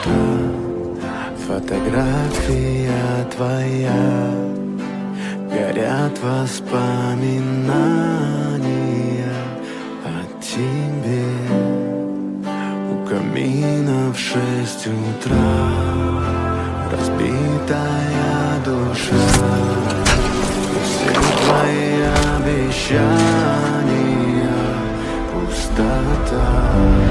утра. Фотография твоя, горят воспоминания о тебе. У камина в 6 утра, разбитая душа. Все твои обещания — пустота.